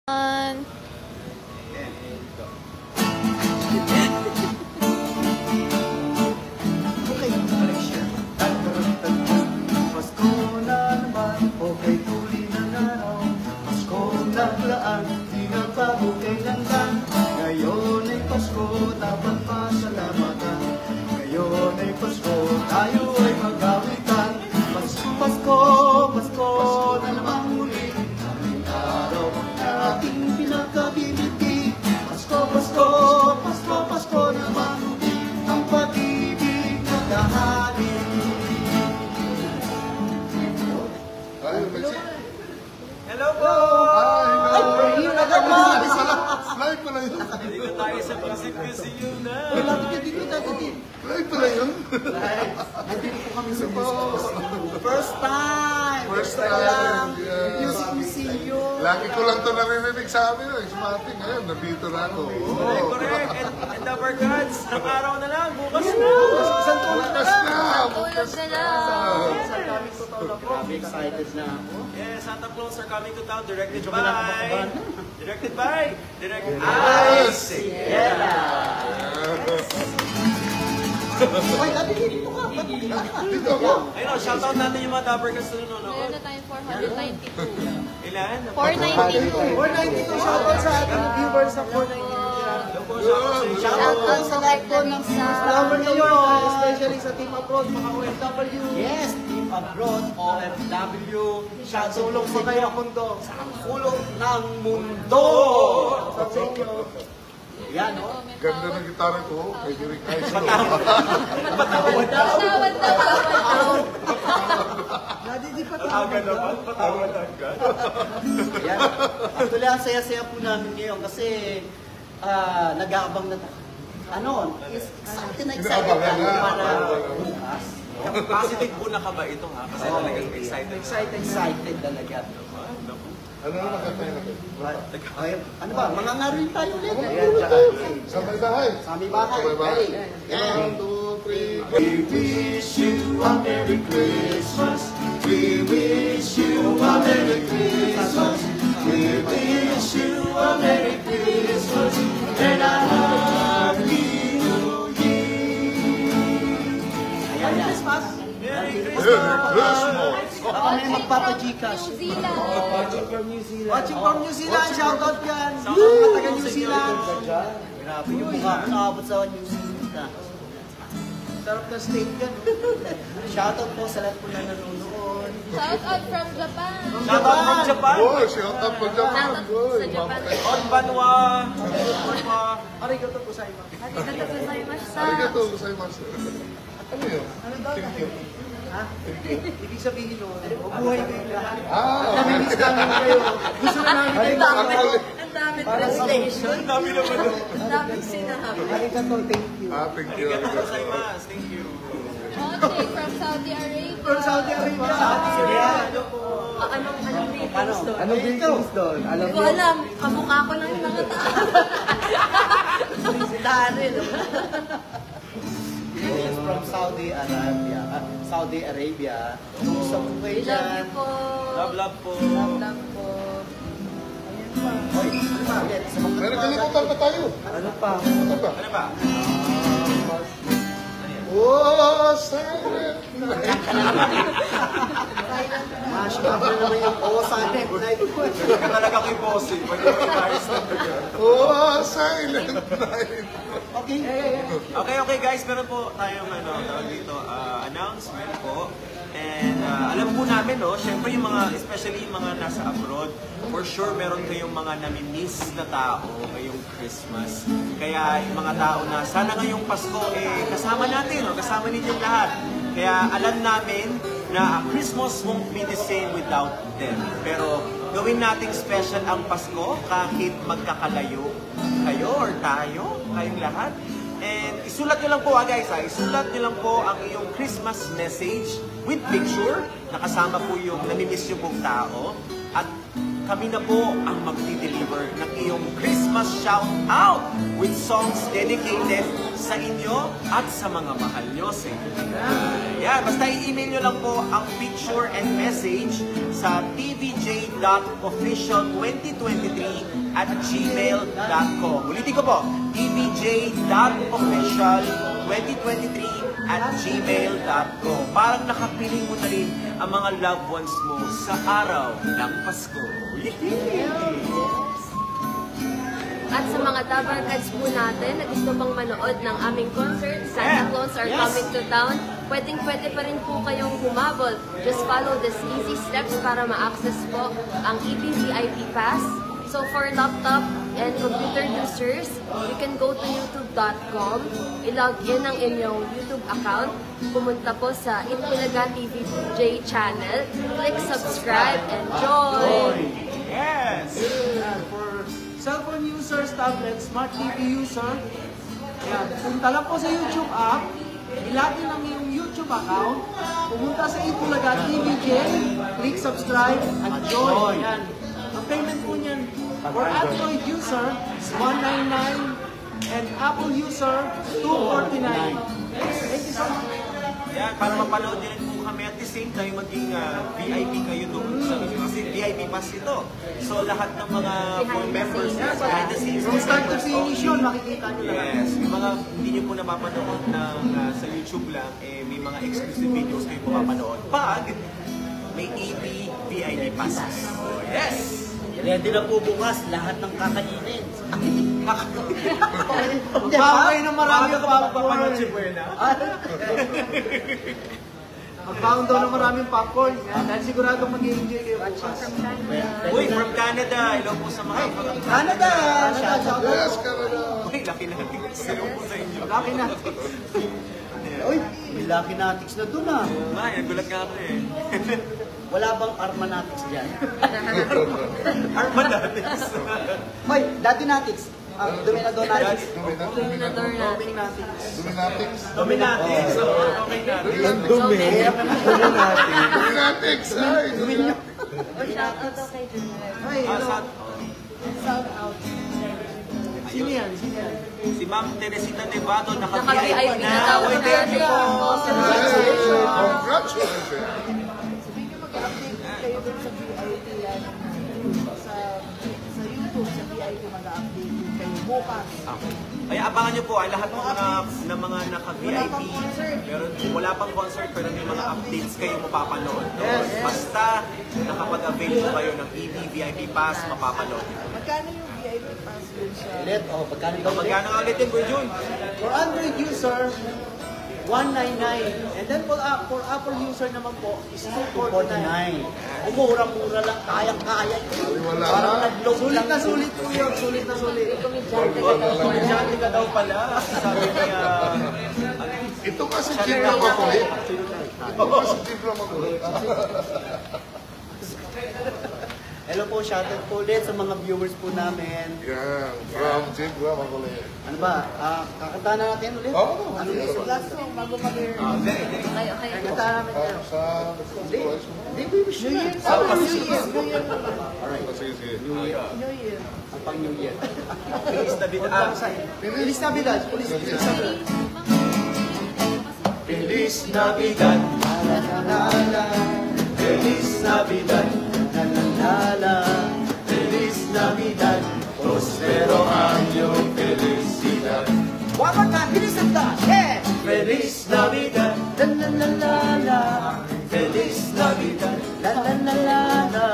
Okay, Alicia. Pasko na naman, okay tuloy ng araw. Pasko naglaan, di na bago kailangan. Ngayon ay Pasko, dapat pasalamatan. Ngayon ay Pasko, tayo ay magawitan. Pasko, Pasko, Pasko na naman muli. Ang araw na ating pinakabibigay. Pasko, Pasko, Pasko, Pasko naman muli. Ang pag-ibig na kahanin. Hello po! Ay, nagagawin! Live pala yun. Hindi ko tayo sa music yun na. Live pala yun. Nandito po kami sa first time! First time, yeah. Music museum! Lagi ko lang ito naririnig sa amin. Smarty ngayon, nandito na ako. Correct. And the Barkads, ang araw na lang, bukas na. Isang tulad Bukas na! tulog na lang. Grabe, excited na ako. Yes, Santa Claus are coming to town, directed by Sierra. Ay, dati dito ka! Dito ako. Ayun, shoutout natin yung mga Barkads na Meron nanonood. na tayong 492. Ilan? 492. 492, shoutout sa ating viewers sa 492. Shoutout sa lahat namin sa Salamat ngayon, especially sa Team Abroad, mga OFW. Yes, Team Abroad, OFW. Shoutout sa kayo mundo. Sa kulong ng mundo. Sa inyo. Yan, no? Ganda ng gitara ko. Pwede rin kayo. Patawad daw. Patawad naman, patawad agad. Yan. Actually, ang saya-saya po namin ngayon kasi nag-aabang na excited na para bukas. Positive po na ka ba ito ha? Kasi talagang Excited talaga. Ano naman katay natin? Ay, ano ba? Mga ngaroy tayo ulit. Sa may bahay. Sa aming bahay. Sa may bahay. Yan. 1, 2, 3, go. We wish you a Merry Christmas. We wish you a Merry Christmas. We wish you a Merry Christmas and a Happy New Year. Ayan, Christmas. Merry Christmas! Baka may magpapa-Gcash. New Zealand. Watching from New Zealand. Shoutout yan. Mga taga New Zealand. Grabe yung mukha ko nakabot sa New Zealand. Sarap na state yan. Shoutout po sa lahat po na nanonood. Shoutout from Japan. Shoutout from Japan. Oh, shout out po dyan. Shoutout sa Japan. Konbanwa. Arigato po sa iyo. Arigato gozaimashita. Arigato gozaimasu. Ano yun? Thank you. Ha? Ibig sabihin nun, mabuhay kayo lahat. Ah, Namimiss namin kayo. Gusto na namin kayo. Ang dami translation. Ang dami naman. Ang daming sinabi. Arigato, thank you. thank you. Arigato gozaimasu. Thank you. Oche from Saudi Arabia. From Saudi Arabia. Saudi Arabia. Anong greetings doon? Anong greetings doon? Alam Hindi ko alam. Kamukha ko lang yung mga tao. Si Daryl. Greetings from Saudi Arabia. Saudi Arabia. Kumusta po kayo Love dyan? you po. Love po. Love po. Oy, ano ba? Pero kalimutan pa tayo. Ano pa? Ano ba? Ano ba? Oh, silent night. Mashlap na naman yung silent night. Talaga kay Bossy. Oh, silent night. Okay. Okay guys, meron po tayong tawag dito, announcement po. And alam po namin, no, syempre yung mga, especially yung mga nasa abroad, for sure meron kayong mga namimiss na tao ngayong Christmas. Kaya yung mga tao na sana ngayong Pasko, kasama natin, no, kasama ninyo lahat. Kaya alam namin na Christmas won't be the same without them. Pero gawin nating special ang Pasko kahit magkakalayo kayo or tayo, kayong lahat. And isulat nyo lang po guys, isulat nyo lang po ang iyong Christmas message with picture. Nakasama po yung namimiss yung pong tao. At kami na po ang magdi-deliver ng iyong Christmas shout-out with songs dedicated sa inyo at sa mga mahal nyo sa inyo. Yan, basta i-email nyo lang po ang picture and message sa tvj.official2023 ebj.official@gmail.com. Ulitin ko po, ebj.official2023@gmail.com. Parang nakapiling mo na rin ang mga loved ones mo sa araw ng Pasko. At sa mga tabarkads po natin na gusto pang manood ng aming concert, Santa Claus are coming to town, pwede pa rin po kayong humabol. Just follow these easy steps para ma-access po ang EBVIP Pass. So for laptop and computer users, you can go to youtube.com, i-log in ang inyong YouTube account, pumunta po sa Itbulaga TVJ channel, click subscribe, and join! Yes! For cellphone users, tablet, smart TV user, yan, punta lang po sa YouTube app, ilagin ang iyong YouTube account, pumunta sa Itbulaga TVJ, click subscribe, and join. Yan. Ang payment po niyan, for Android user, is $199, and Apple user, $249. Thank you so much. Yan, para mapanood din po kami at the same time maging VIP kayo doon sa kasi VIP pass ito. So lahat ng mga members behind the scenes. From start to finish yun, makikita nyo lang. Yes, yung mga hindi nyo po napapanood sa YouTube lang, may mga exclusive videos kayo po mapanood pag may EP VIP passes. So, yes! Ready na po bukas lahat ng kakainin. Magpapay na marami ang popcorn. Magpapay daw na maraming popcorn. Dahil sigurado mag-i-enjoy kayo bukas. Uy, from Canada, hello po sa mga Canada! Yes, Canada. Uy, laki natin. Hello po sa inyo. Laki na. Uy, may Lucky Natics na dun ah. Ay, nagulat nga ako eh. Wala bang Armanatics dyan? Armanatics. Hoy, dati Natics. Dominador Natics. Dominador natin. Dominatics. Dominatics. So, okay na. Ang dumi. Dominatics. Ay, Shout out daw kay Junior. Ay, hello. Shout out. Sino yan? Sino yan? Si Ma'am Teresita Nevado, Naka-VIP naka-VIP na daw. Uy, thank you po. congratulations. Kayo dun sa VIP yan, sa YouTube, sa VIP mag-update din kayo bukas. Ay, abangan nyo po ang lahat ng mga naka-VIP. Pero wala pang concert pero may mga updates kayo mapapanood. Basta nakapag-avail po kayo ng EB VIP Pass, mapapanood. Magkano yung VIP pass dun sa... Ulit, pagkano daw ulit? Magkano nga ulit yun, Boy Jun? For Android user, $199. And then for Apple user naman po, is $249. Umura-mura lang, kayang-kaya. Wala Parang na. nag-load Sulit lang. na sulit po yun. Sulit na sulit. Komedyante ka daw pala. Sabi niya, Ito kasi jeep lang makulit. Ito kasi jeep lang makulit. Hello po, shoutout po ulit sa mga viewers po namin. Yan, from jeep lang makulit. Ano ba, kakantahan na natin ulit? Oo. Ano ulit? Last song, bago mag-air. Okay, okay. Kanta namin kayo. Sa... Hindi, baby, sure. New Year naman. Sige, sige. New Year. Ang pang New Year. Feliz Navidad. Feliz Navidad. Feliz Navidad. Feliz Navidad. Feliz Navidad. Feliz Navidad. Prospero año, felicidad. One more time, feliz Navidad! Yeah! Feliz Navidad. La la la la la. Feliz Navidad. La la la la la.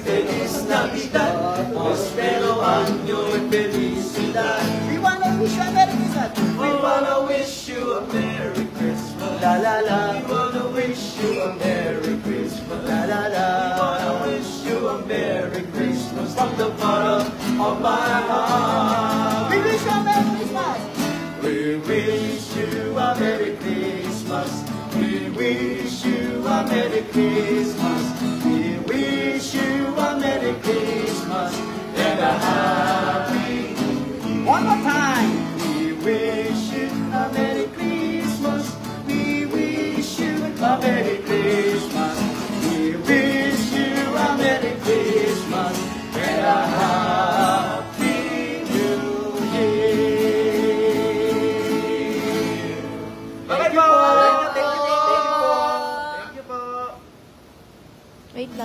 Feliz Navidad. Prospero año y felicidad. We wanna wish you a Merry Christmas. We wanna wish you a Merry Christmas. La la la. We wanna wish you a Merry Christmas. La la la. We wanna wish you a Merry Christmas from the bottom of my heart. We wish you a Merry Christmas. We wish you a Merry Christmas. We wish you a Merry Christmas.